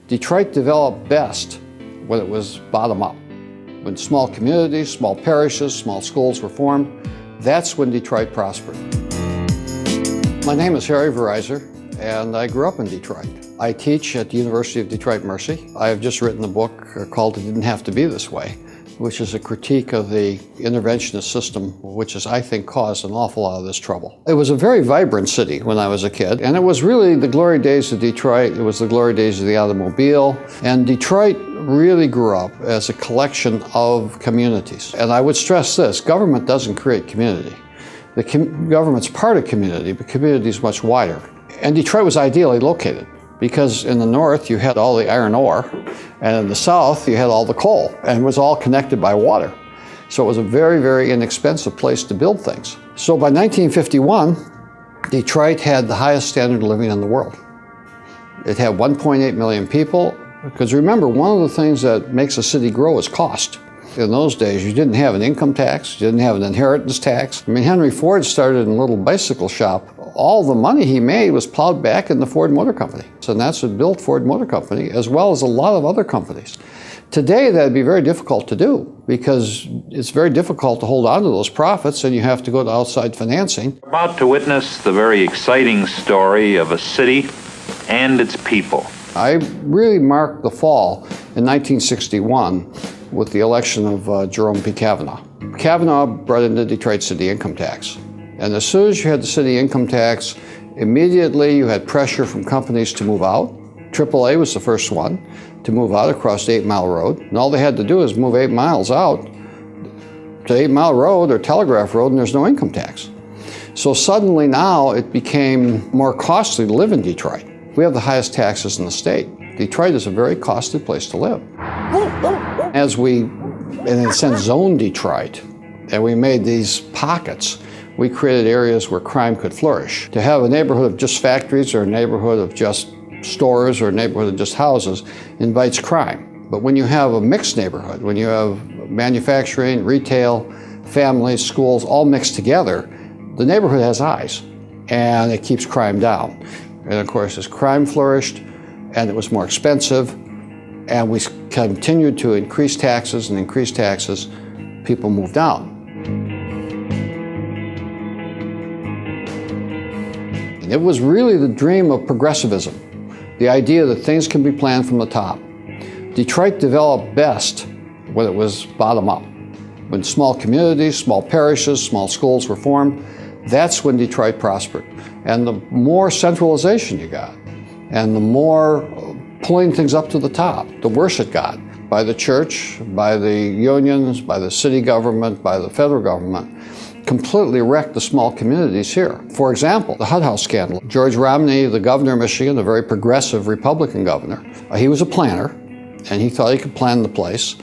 Detroit developed best when it was bottom up. When small communities, small parishes, small schools were formed, that's when Detroit prospered. My name is Harry Vereiser, and I grew up in Detroit. I teach at the University of Detroit Mercy. I have just written a book called It Didn't Have to Be This Way, which is a critique of the interventionist system, which has, I think, caused an awful lot of this trouble. It was a very vibrant city when I was a kid, and it was really the glory days of Detroit. It was the glory days of the automobile, and Detroit really grew up as a collection of communities. And I would stress this, government doesn't create community. The government's part of community, but community is much wider. And Detroit was ideally located, because in the north you had all the iron ore, and in the south you had all the coal, and it was all connected by water. So it was a very, very inexpensive place to build things. So by 1951, Detroit had the highest standard of living in the world. It had 1.8 million people, because remember, one of the things that makes a city grow is cost. In those days, you didn't have an income tax, you didn't have an inheritance tax. I mean, Henry Ford started in a little bicycle shop. All the money he made was plowed back in the Ford Motor Company. So that's what built Ford Motor Company, as well as a lot of other companies. Today, that'd be very difficult to do, because it's very difficult to hold on to those profits, and you have to go to outside financing. We're about to witness the very exciting story of a city and its people. I really marked the fall in 1961 with the election of Jerome P. Cavanaugh. Cavanaugh brought in the Detroit city income tax. And as soon as you had the city income tax, immediately you had pressure from companies to move out. AAA was the first one to move out across the 8 Mile Road. And all they had to do is move 8 miles out to 8 Mile Road or Telegraph Road, and there's no income tax. So suddenly now it became more costly to live in Detroit. We have the highest taxes in the state. Detroit is a very costly place to live. As we, in a sense, zoned Detroit, and we made these pockets, we created areas where crime could flourish. To have a neighborhood of just factories or a neighborhood of just stores or a neighborhood of just houses invites crime. But when you have a mixed neighborhood, when you have manufacturing, retail, families, schools, all mixed together, the neighborhood has eyes, and it keeps crime down. And of course, as crime flourished, and it was more expensive, and we continued to increase taxes, people moved out. And it was really the dream of progressivism, the idea that things can be planned from the top. Detroit developed best when it was bottom up. When small communities, small parishes, small schools were formed, that's when Detroit prospered. And the more centralization you got, and the more pulling things up to the top, the worse it got. By the church, by the unions, by the city government, by the federal government, completely wrecked the small communities here. For example, the Hud House scandal. George Romney, the governor of Michigan, a very progressive Republican governor, he was a planner, and he thought he could plan the place.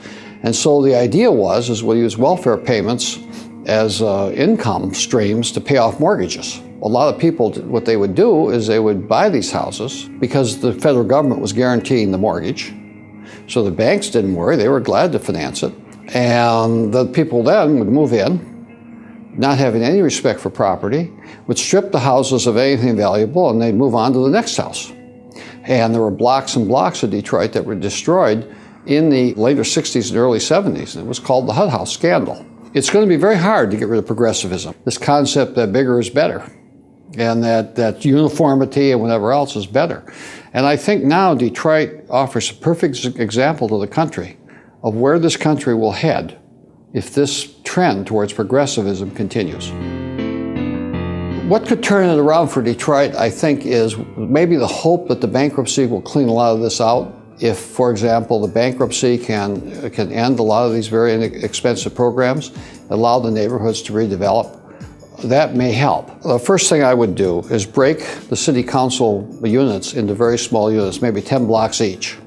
And so the idea was we'll use welfare payments as income streams to pay off mortgages. A lot of people, what they would do is they would buy these houses because the federal government was guaranteeing the mortgage. So the banks didn't worry, they were glad to finance it. And the people then would move in, not having any respect for property, would strip the houses of anything valuable, and they'd move on to the next house. And there were blocks and blocks of Detroit that were destroyed in the later 60s and early 70s, and it was called the Hud House scandal. It's going to be very hard to get rid of progressivism, this concept that bigger is better, and that uniformity and whatever else is better. And I think now Detroit offers a perfect example to the country of where this country will head if this trend towards progressivism continues. What could turn it around for Detroit, I think, is maybe the hope that the bankruptcy will clean a lot of this out. If, for example, the bankruptcy can end a lot of these very expensive programs, allow the neighborhoods to redevelop, that may help. The first thing I would do is break the city council units into very small units, maybe 10 blocks each,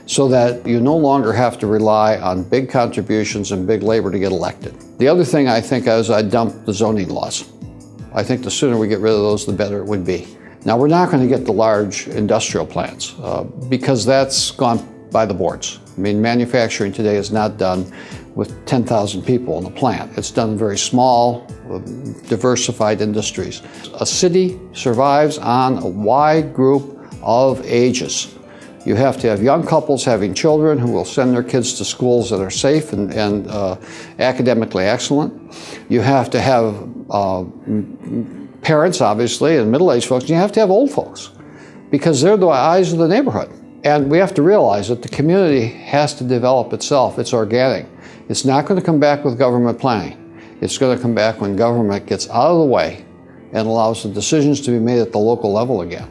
so that you no longer have to rely on big contributions and big labor to get elected. The other thing I think is I'd dump the zoning laws. I think the sooner we get rid of those, the better it would be. Now, we're not going to get the large industrial plants because that's gone by the boards. I mean, manufacturing today is not done with 10,000 people in the plant. It's done in very small, diversified industries. A city survives on a wide group of ages. You have to have young couples having children who will send their kids to schools that are safe and academically excellent. You have to have parents, obviously, and middle-aged folks. And you have to have old folks, because they're the eyes of the neighborhood. And we have to realize that the community has to develop itself. It's organic. It's not going to come back with government planning. It's going to come back when government gets out of the way and allows the decisions to be made at the local level again.